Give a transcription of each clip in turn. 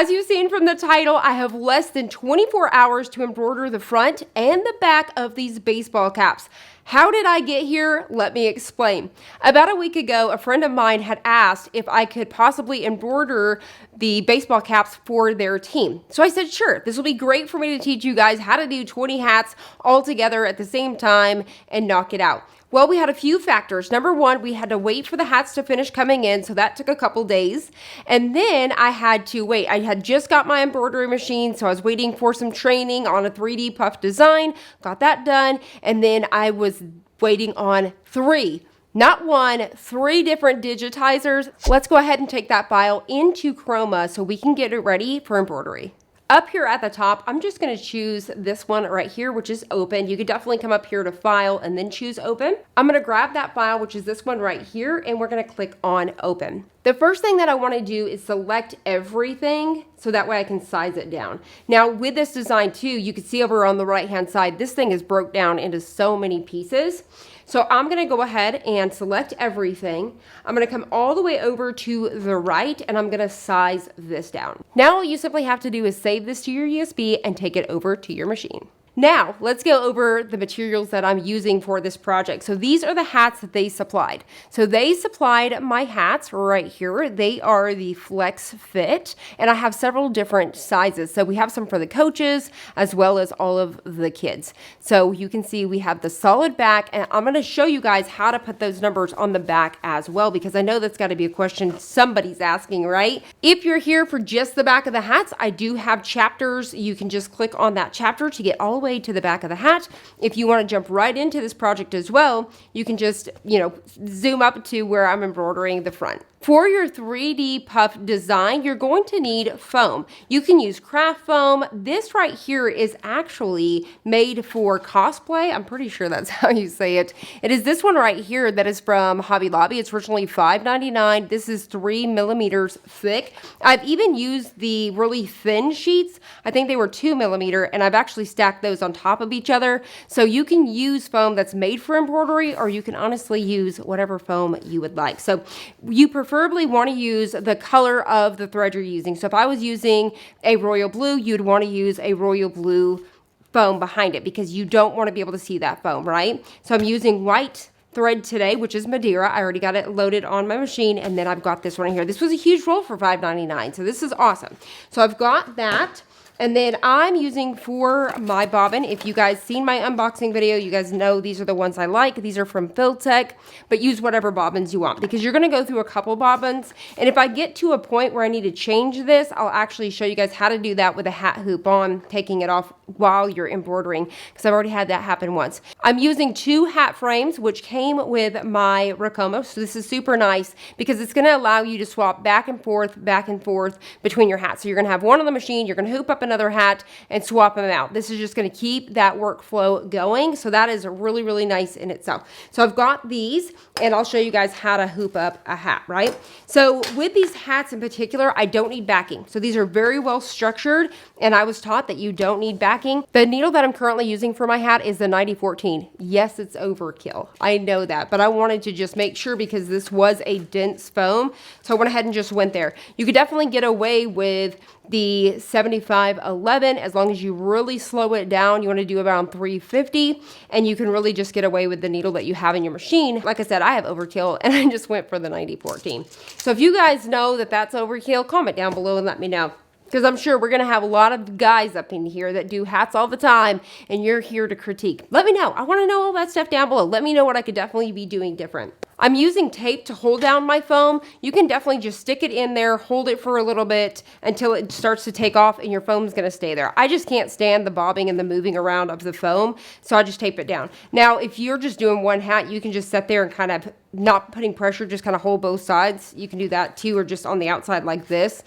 As you've seen from the title, I have less than 24 hours to embroider the front and the back of these baseball caps. How did I get here? Let me explain. About a week ago, a friend of mine had asked if I could possibly embroider the baseball caps for their team. So I said, sure, this will be great for me to teach you guys how to do 20 hats all together at the same time and knock it out. Well, we had a few factors. Number one, we had to wait for the hats to finish coming in, so that took a couple days. And then I had to wait. I had just got my embroidery machine, so I was waiting for some training on a 3D puff design, got that done, and then I was waiting on not one, 3 different digitizers. Let's go ahead and take that file into Chroma so we can get it ready for embroidery. Up here at the top, I'm just going to choose this one right here, which is open. You could definitely come up here to file and then choose open. I'm going to grab that file, which is this one right here, and we're going to click on open. The first thing that I want to do is select everything so that way I can size it down. Now with this design too, you can see over on the right hand side, this thing is broke down into so many pieces. So I'm going to go ahead and select everything. I'm going to come all the way over to the right and I'm going to size this down. Now all you simply have to do is save this to your USB and take it over to your machine. Now, let's go over the materials that I'm using for this project. So these are the hats that they supplied. So they supplied my hats right here. They are the Flex Fit, and I have several different sizes. So we have some for the coaches as well as all of the kids. So you can see we have the solid back, and I'm going to show you guys how to put those numbers on the back as well, because I know that's got to be a question somebody's asking, right? If you're here for just the back of the hats, I do have chapters. You can just click on that chapter to get all the way to the back of the hat. If you want to jump right into this project as well, you can just, zoom up to where I'm embroidering the front. For your 3D puff design, you're going to need foam. You can use craft foam. This right here is actually made for cosplay. I'm pretty sure that's how you say it. It is this one right here that is from Hobby Lobby. It's originally $5.99. This is 3 millimeters thick. I've even used the really thin sheets. I think they were 2 millimeter, and I've actually stacked those on top of each other. So you can use foam that's made for embroidery, or you can honestly use whatever foam you would like. So you preferably want to use the color of the thread you're using. So if I was using a royal blue, you'd want to use a royal blue foam behind it because you don't want to be able to see that foam, right? So I'm using white thread today, which is Madeira. I already got it loaded on my machine, and then I've got this one here. This was a huge roll for $5.99, so this is awesome. So I've got that. And then I'm using for my bobbin, if you guys seen my unboxing video, you guys know these are the ones I like. These are from Tech, but use whatever bobbins you want because you're going to go through a couple bobbins. And if I get to a point where I need to change this, I'll actually show you guys how to do that with a hat hoop on, taking it off while you're embroidering, because I've already had that happen once. I'm using 2 hat frames, which came with my Ricoma. So this is super nice because it's going to allow you to swap back and forth between your hats. So you're going to have one on the machine, you're going to hoop up another hat and swap them out. This is just going to keep that workflow going. So that is really, really nice in itself. So I've got these, and I'll show you guys how to hoop up a hat, right? So with these hats in particular, I don't need backing. So these are very well structured, and I was taught that you don't need backing. The needle that I'm currently using for my hat is the 9014. Yes, it's overkill. I know that, but I wanted to just make sure because this was a dense foam. So I went ahead and just went there. You could definitely get away with the 7511 as long as you really slow it down. You want to do around 350, and you can really just get away with the needle that you have in your machine. Like I said, I have overkill, and I just went for the 9014. So if you guys know that that's overkill, comment down below and let me know, because I'm sure we're going to have a lot of guys up in here that do hats all the time, and you're here to critique. Let me know. I want to know all that stuff down below. Let me know what I could definitely be doing different. I'm using tape to hold down my foam. You can definitely just stick it in there, hold it for a little bit until it starts to take off, and your foam's going to stay there. I just can't stand the bobbing and the moving around of the foam, so I just tape it down. Now, if you're just doing one hat, you can just sit there and kind of not putting pressure, just kind of hold both sides. You can do that too, or just on the outside like this.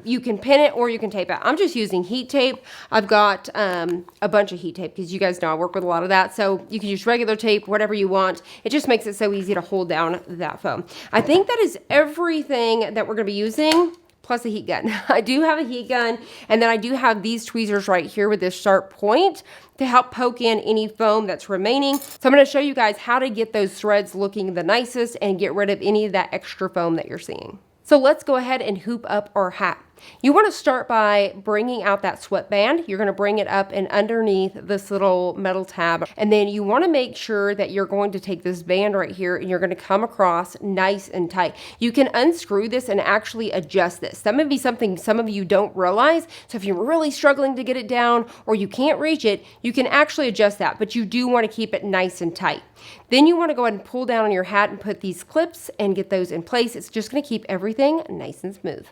You can pin it or you can tape it. I'm just using heat tape. I've got a bunch of heat tape because you guys know I work with a lot of that. So you can use regular tape, whatever you want. It just makes it so easy to hold down that foam. I think that is everything that we're going to be using, plus a heat gun. I do have a heat gun, and then I do have these tweezers right here with this sharp point to help poke in any foam that's remaining. So I'm going to show you guys how to get those threads looking the nicest and get rid of any of that extra foam that you're seeing. So let's go ahead and hoop up our hat. You want to start by bringing out that sweatband. You're going to bring it up and underneath this little metal tab. And then you want to make sure that you're going to take this band right here and you're going to come across nice and tight. You can unscrew this and actually adjust this. That may be something some of you don't realize. So if you're really struggling to get it down or you can't reach it, you can actually adjust that, but you do want to keep it nice and tight. Then you want to go ahead and pull down on your hat and put these clips and get those in place. It's just going to keep everything nice and smooth.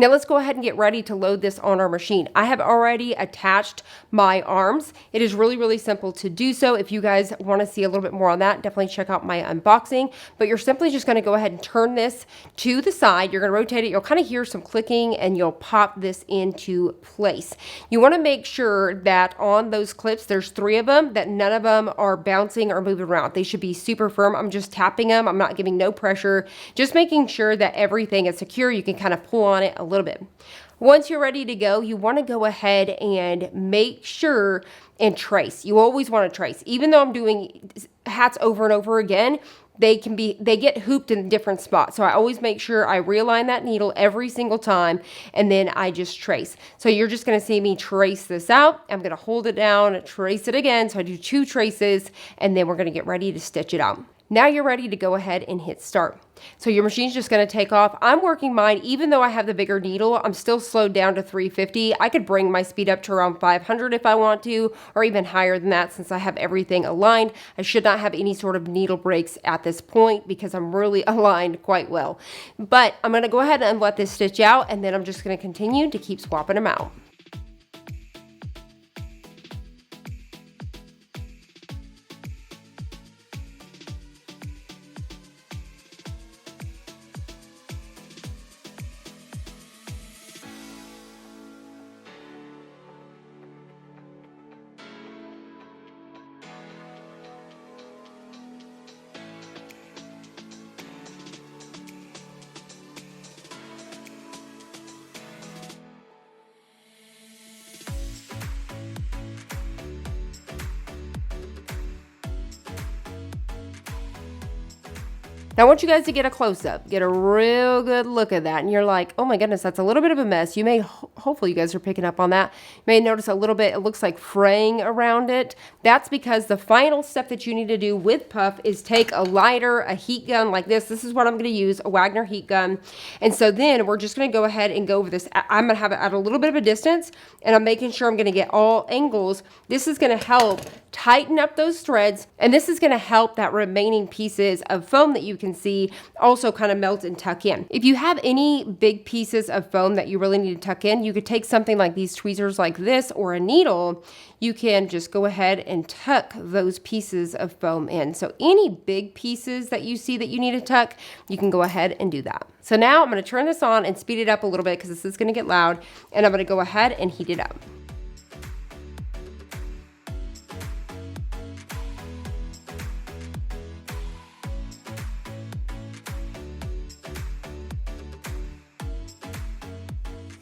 Now let's go ahead and get ready to load this on our machine. I have already attached my arms. It is really, really simple to do so. If you guys want to see a little bit more on that, definitely check out my unboxing. But you're simply just going to go ahead and turn this to the side. You're going to rotate it. You'll kind of hear some clicking and you'll pop this into place. You want to make sure that on those clips, there's 3 of them, that none of them are bouncing or moving around. They should be super firm. I'm just tapping them. I'm not giving no pressure. Just making sure that everything is secure. You can kind of pull on it a little bit. Once you're ready to go, you want to go ahead and make sure and trace. You always want to trace. Even though I'm doing hats over and over again, they get hooped in different spots. So I always make sure I realign that needle every single time and then I just trace. So you're just going to see me trace this out. I'm going to hold it down, trace it again. So I do 2 traces and then we're going to get ready to stitch it out. Now you're ready to go ahead and hit start. So your machine's just going to take off. I'm working mine, even though I have the bigger needle, I'm still slowed down to 350. I could bring my speed up to around 500 if I want to, or even higher than that since I have everything aligned. I should not have any sort of needle breaks at this point because I'm really aligned quite well. But I'm going to go ahead and let this stitch out, and then I'm just going to continue to keep swapping them out. Now I want you guys to get a close-up, get a real good look at that. And you're like, oh my goodness, that's a little bit of a mess. You may, hopefully you guys are picking up on that. You may notice a little bit, it looks like fraying around it. That's because the final step that you need to do with puff is take a lighter, a heat gun like this. This is what I'm gonna use, a Wagner heat gun. And so then we're just gonna go ahead and go over this. I'm gonna have it at a little bit of a distance and I'm making sure I'm gonna get all angles. This is gonna help tighten up those threads, and this is going to help that remaining pieces of foam that you can see also kind of melt and tuck in. If you have any big pieces of foam that you really need to tuck in, you could take something like these tweezers like this or a needle. You can just go ahead and tuck those pieces of foam in. So any big pieces that you see that you need to tuck, you can go ahead and do that. So now I'm going to turn this on and speed it up a little bit because this is going to get loud, and I'm going to go ahead and heat it up.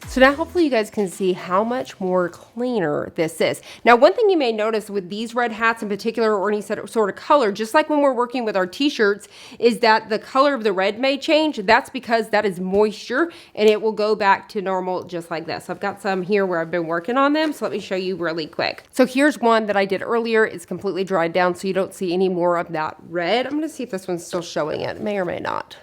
So now hopefully you guys can see how much more cleaner this is. Now, one thing you may notice with these red hats in particular, or any sort of color, just like when we're working with our t-shirts, is that the color of the red may change. That's because that is moisture and it will go back to normal just like this. I've got some here where I've been working on them. So let me show you really quick. So here's one that I did earlier. It's completely dried down so you don't see any more of that red. I'm gonna see if this one's still showing it. It may or may not.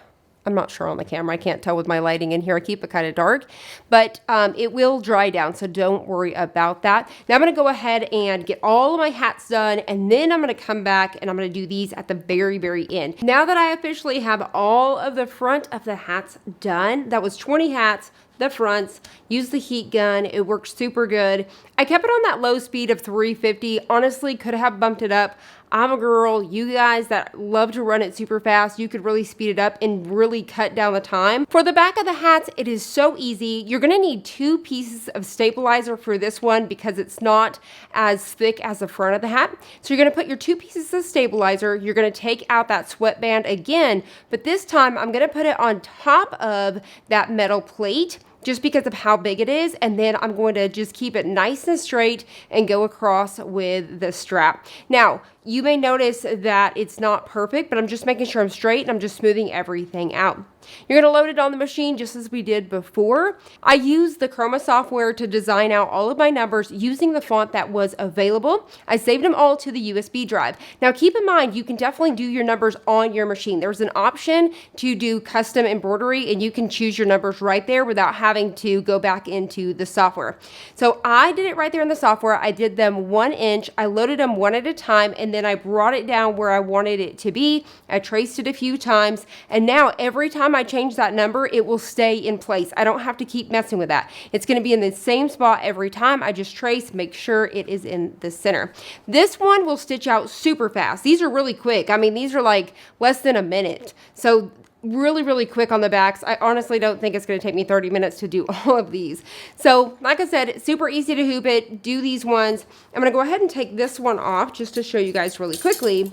I'm not sure on the camera. I can't tell with my lighting in here. I keep it kind of dark, but it will dry down, so don't worry about that. Now I'm going to go ahead and get all of my hats done, and then I'm going to come back and I'm going to do these at the very, very end. Now that I officially have all of the front of the hats done, that was 20 hats, the fronts, use the heat gun. It works super good. I kept it on that low speed of 350. Honestly, could have bumped it up. I'm a girl. You guys that love to run it super fast, you could really speed it up and really cut down the time. For the back of the hats, it is so easy. You're gonna need 2 pieces of stabilizer for this one because it's not as thick as the front of the hat. So you're gonna put your 2 pieces of stabilizer. You're gonna take out that sweatband again, but this time I'm gonna put it on top of that metal plate just because of how big it is, and then I'm going to just keep it nice and straight and go across with the strap. Now, you may notice that it's not perfect, but I'm just making sure I'm straight and I'm just smoothing everything out. You're going to load it on the machine just as we did before. I used the Chroma software to design out all of my numbers using the font that was available. I saved them all to the USB drive. Now keep in mind, you can definitely do your numbers on your machine. There's an option to do custom embroidery and you can choose your numbers right there without having to go back into the software. So I did it right there in the software. I did them 1 inch. I loaded them one at a time and then I brought it down where I wanted it to be. I traced it a few times and now every time I change that number, it will stay in place. I don't have to keep messing with that. It's going to be in the same spot every time. I just trace, make sure it is in the center. This one will stitch out super fast. These are really quick. I mean, these are like less than a minute. So really quick on the backs. I honestly don't think it's going to take me 30 minutes to do all of these. So like I said, super easy to hoop it. Do these ones. I'm going to go ahead and take this one off just to show you guys really quickly.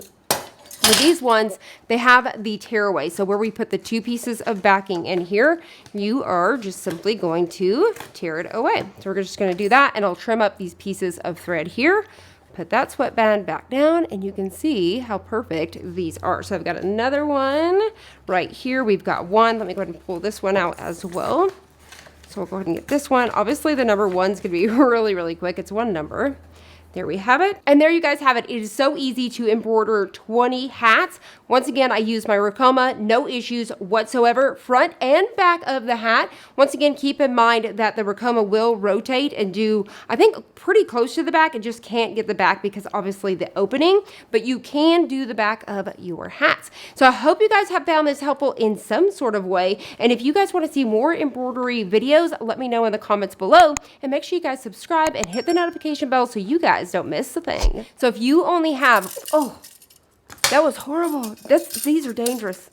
With these ones, they have the tearaway. So where we put the 2 pieces of backing in here, you are just simply going to tear it away. So we're just going to do that, and I'll trim up these pieces of thread here. Put that sweatband back down, and you can see how perfect these are. So I've got another one right here. We've got one. Let me go ahead and pull this one out as well. So we'll go ahead and get this one. Obviously, the number 1's going to be really quick. It's one number. There we have it. And there you guys have it. It is so easy to embroider 20 hats. Once again, I use my Ricoma, no issues whatsoever, front and back of the hat. Once again, keep in mind that the Ricoma will rotate and do, I think, pretty close to the back. It just can't get the back because obviously the opening, but you can do the back of your hats. So I hope you guys have found this helpful in some sort of way. And if you guys want to see more embroidery videos, let me know in the comments below. And make sure you guys subscribe and hit the notification bell so you guys don't miss a thing. So if you only have, oh, that was horrible. These are dangerous.